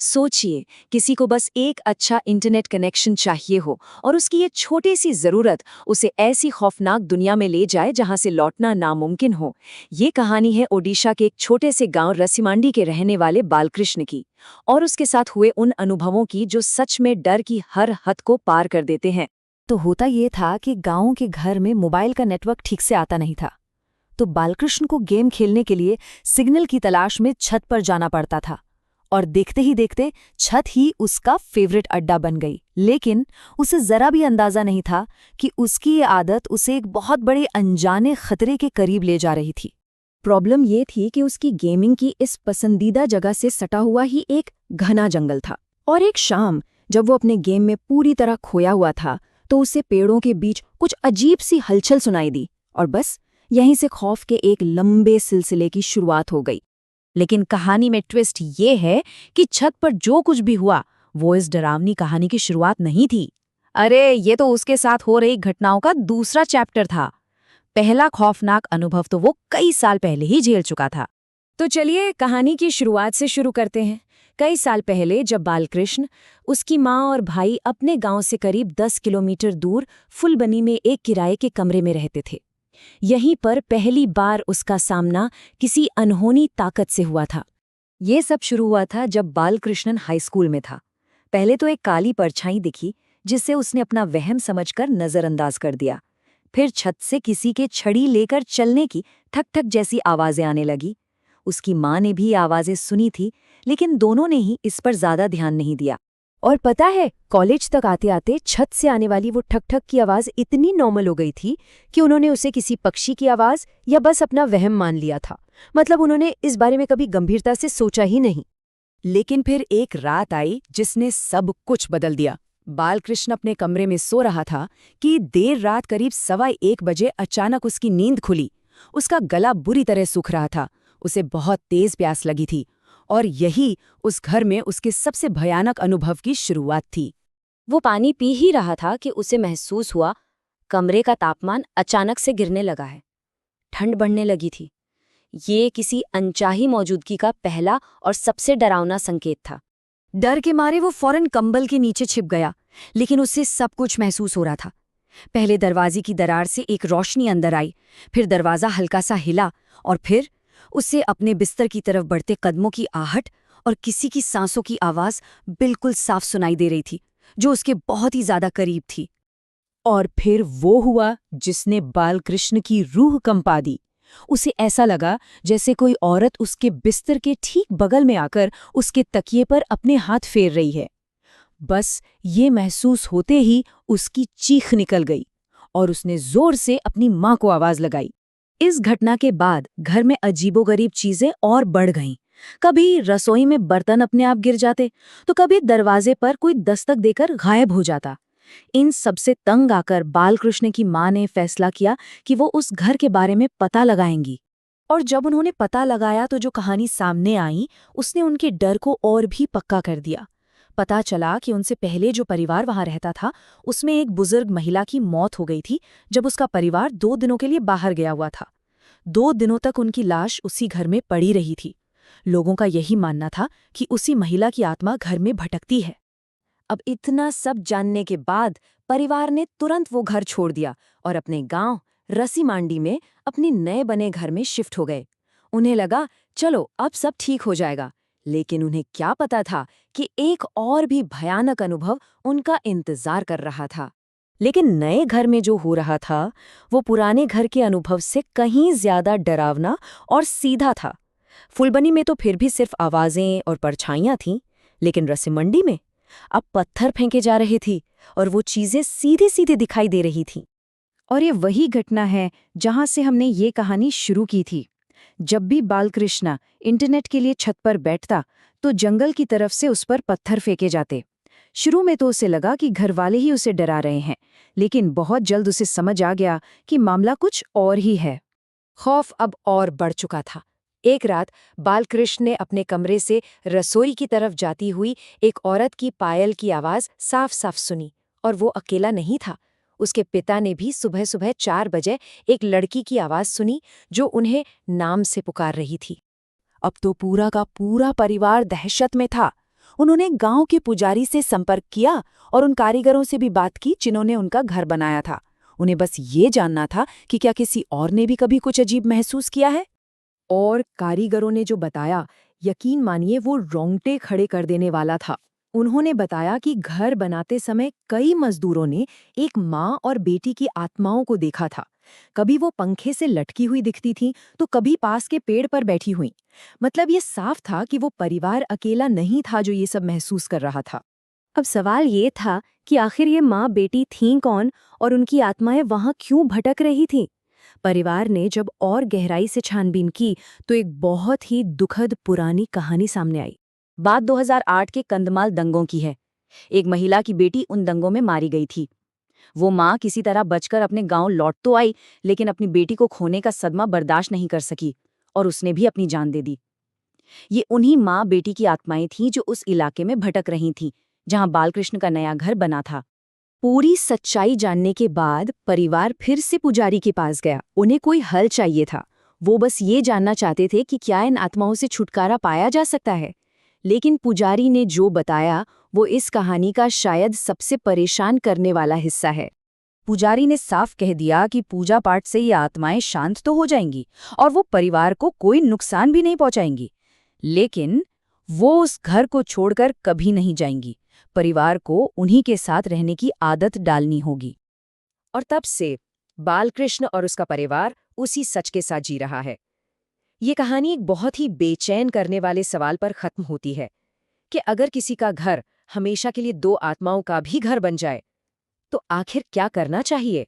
सोचिए, किसी को बस एक अच्छा इंटरनेट कनेक्शन चाहिए हो और उसकी ये छोटी सी जरूरत उसे ऐसी खौफनाक दुनिया में ले जाए जहां से लौटना नामुमकिन हो। ये कहानी है ओडिशा के एक छोटे से गांव रसीमांडी के रहने वाले बालकृष्ण की और उसके साथ हुए उन अनुभवों की जो सच में डर की हर हद को पार कर देते हैं। तो होता ये था कि गांव के घर में मोबाइल का नेटवर्क ठीक से आता नहीं था। तो बालकृष्ण को गेम खेलने के लिए सिग्नल की तलाश में छत पर जाना पड़ता था और देखते ही देखते छत ही उसका फेवरेट अड्डा बन गई। लेकिन उसे जरा भी अंदाजा नहीं था कि उसकी ये आदत उसे एक बहुत बड़े अनजाने खतरे के करीब ले जा रही थी। प्रॉब्लम ये थी कि उसकी गेमिंग की इस पसंदीदा जगह से सटा हुआ ही एक घना जंगल था और एक शाम जब वो अपने गेम में पूरी तरह खोया हुआ था तो उसे पेड़ों के बीच कुछ अजीब सी हलचल सुनाई दी और बस यहीं से खौफ के एक लंबे सिलसिले की शुरुआत हो गई। लेकिन कहानी में ट्विस्ट ये है कि छत पर जो कुछ भी हुआ वो इस डरावनी कहानी की शुरुआत नहीं थी। अरे, ये तो उसके साथ हो रही घटनाओं का दूसरा चैप्टर था। पहला खौफनाक अनुभव तो वो कई साल पहले ही झेल चुका था। तो चलिए कहानी की शुरुआत से शुरू करते हैं। कई साल पहले जब बालकृष्ण, उसकी माँ और भाई अपने गांव से करीब 10 किलोमीटर दूर फुलबनी में एक किराए के कमरे में रहते थे। यहीं पर पहली बार उसका सामना किसी अनहोनी ताकत से हुआ था। ये सब शुरू हुआ था जब बालकृष्णन हाई स्कूल में था। पहले तो एक काली परछाई दिखी जिसे उसने अपना वहम समझकर नजरअंदाज कर दिया। फिर छत से किसी के छड़ी लेकर चलने की ठक ठक जैसी आवाजें आने लगी। उसकी माँ ने भी आवाजें सुनी थी, लेकिन दोनों ने ही इस पर ज्यादा ध्यान नहीं दिया। और पता है, कॉलेज तक आते आते छत से आने वाली वो ठक ठक की आवाज इतनी नॉर्मल हो गई थी कि उन्होंने उसे किसी पक्षी की आवाज या बस अपना वहम मान लिया था। मतलब उन्होंने इस बारे में कभी गंभीरता से सोचा ही नहीं। लेकिन फिर एक रात आई जिसने सब कुछ बदल दिया। बालकृष्ण अपने कमरे में सो रहा था कि देर रात करीब 1:15 बजे अचानक उसकी नींद खुली। उसका गला बुरी तरह सूख रहा था, उसे बहुत तेज प्यास लगी थी और यही उस घर में उसके सबसे भयानक अनुभव की शुरुआत थी। वो पानी पी ही रहा था कि उसे महसूस हुआ कमरे का तापमान अचानक से गिरने लगा है। ठंड बढ़ने लगी थी। ये किसी अनचाही मौजूदगी का पहला और सबसे डरावना संकेत था। डर के मारे वो फौरन कंबल के नीचे छिप गया, लेकिन उससे सब कुछ महसूस हो रहा था। पहले दरवाजे की दरार से एक रोशनी अंदर आई, फिर दरवाजा हल्का सा हिला और फिर उसे अपने बिस्तर की तरफ बढ़ते कदमों की आहट और किसी की सांसों की आवाज बिल्कुल साफ सुनाई दे रही थी, जो उसके बहुत ही ज्यादा करीब थी। और फिर वो हुआ जिसने बालकृष्ण की रूह कंपा दी। उसे ऐसा लगा जैसे कोई औरत उसके बिस्तर के ठीक बगल में आकर उसके तकिए पर अपने हाथ फेर रही है। बस ये महसूस होते ही उसकी चीख निकल गई और उसने जोर से अपनी माँ को आवाज लगाई। इस घटना के बाद घर में अजीबोगरीब चीजें और बढ़ गईं। कभी रसोई में बर्तन अपने आप गिर जाते, तो कभी दरवाजे पर कोई दस्तक देकर गायब हो जाता। इन सबसे तंग आकर बालकृष्ण की माँ ने फैसला किया कि वो उस घर के बारे में पता लगाएंगी। और जब उन्होंने पता लगाया तो जो कहानी सामने आई उसने उनके डर को और भी पक्का कर दिया। पता चला कि उनसे पहले जो परिवार वहां रहता था उसमें एक बुजुर्ग महिला की मौत हो गई थी जब उसका परिवार 2 दिनों के लिए बाहर गया हुआ था। 2 दिनों तक उनकी लाश उसी घर में पड़ी रही थी। लोगों का यही मानना था कि उसी महिला की आत्मा घर में भटकती है। अब इतना सब जानने के बाद परिवार ने तुरंत वो घर छोड़ दिया और अपने गांव रसीमांडी में अपने नए बने घर में शिफ्ट हो गए। उन्हें लगा चलो अब सब ठीक हो जाएगा, लेकिन उन्हें क्या पता था कि एक और भी भयानक अनुभव उनका इंतजार कर रहा था। लेकिन नए घर में जो हो रहा था वो पुराने घर के अनुभव से कहीं ज्यादा डरावना और सीधा था। फुलबनी में तो फिर भी सिर्फ आवाजें और परछाइयां थीं, लेकिन रसीमंडी में अब पत्थर फेंके जा रहे थी और वो चीजें सीधी सीधी दिखाई दे रही थीं। और ये वही घटना है जहां से हमने ये कहानी शुरू की थी। जब भी बालकृष्ण इंटरनेट के लिए छत पर बैठता तो जंगल की तरफ से उस पर पत्थर फेंके जाते। शुरू में तो उसे लगा कि घर वाले ही उसे डरा रहे हैं, लेकिन बहुत जल्द उसे समझ आ गया कि मामला कुछ और ही है। खौफ अब और बढ़ चुका था। एक रात बालकृष्ण ने अपने कमरे से रसोई की तरफ जाती हुई एक औरत की पायल की आवाज साफ साफ सुनी। और वो अकेला नहीं था, उसके पिता ने भी सुबह सुबह 4 बजे एक लड़की की आवाज सुनी जो उन्हें नाम से पुकार रही थी। अब तो पूरा का पूरा परिवार दहशत में था। उन्होंने गांव के पुजारी से संपर्क किया और उन कारीगरों से भी बात की जिन्होंने उनका घर बनाया था। उन्हें बस ये जानना था कि क्या किसी और ने भी कभी कुछ अजीब महसूस किया है। और कारीगरों ने जो बताया, यकीन मानिए वो रोंगटे खड़े कर देने वाला था। उन्होंने बताया कि घर बनाते समय कई मजदूरों ने एक माँ और बेटी की आत्माओं को देखा था। कभी वो पंखे से लटकी हुई दिखती थीं, तो कभी पास के पेड़ पर बैठी हुई। मतलब ये साफ था कि वो परिवार अकेला नहीं था जो ये सब महसूस कर रहा था। अब सवाल ये था कि आखिर ये माँ बेटी थीं कौन और उनकी आत्माएं वहां क्यों भटक रही थीं? परिवार ने जब और गहराई से छानबीन की तो एक बहुत ही दुखद पुरानी कहानी सामने आई। बात 2008 के कंधमाल दंगों की है। एक महिला की बेटी उन दंगों में मारी गई थी। वो माँ किसी तरह बचकर अपने गांव लौट तो आई, लेकिन अपनी बेटी को खोने का सदमा बर्दाश्त नहीं कर सकी और उसने भी अपनी जान दे दी। ये उन्हीं माँ बेटी की आत्माएं थीं जो उस इलाके में भटक रही थीं, जहां बालकृष्ण का नया घर बना था। पूरी सच्चाई जानने के बाद परिवार फिर से पुजारी के पास गया। उन्हें कोई हल चाहिए था। वो बस ये जानना चाहते थे कि क्या इन आत्माओं से छुटकारा पाया जा सकता है। लेकिन पुजारी ने जो बताया वो इस कहानी का शायद सबसे परेशान करने वाला हिस्सा है। पुजारी ने साफ कह दिया कि पूजा पाठ से ये आत्माएं शांत तो हो जाएंगी और वो परिवार को कोई नुकसान भी नहीं पहुंचाएंगी, लेकिन वो उस घर को छोड़कर कभी नहीं जाएंगी। परिवार को उन्हीं के साथ रहने की आदत डालनी होगी। और तब से बालकृष्ण और उसका परिवार उसी सच के साथ जी रहा है। ये कहानी एक बहुत ही बेचैन करने वाले सवाल पर खत्म होती है कि अगर किसी का घर हमेशा के लिए दो आत्माओं का भी घर बन जाए, तो आखिर क्या करना चाहिए।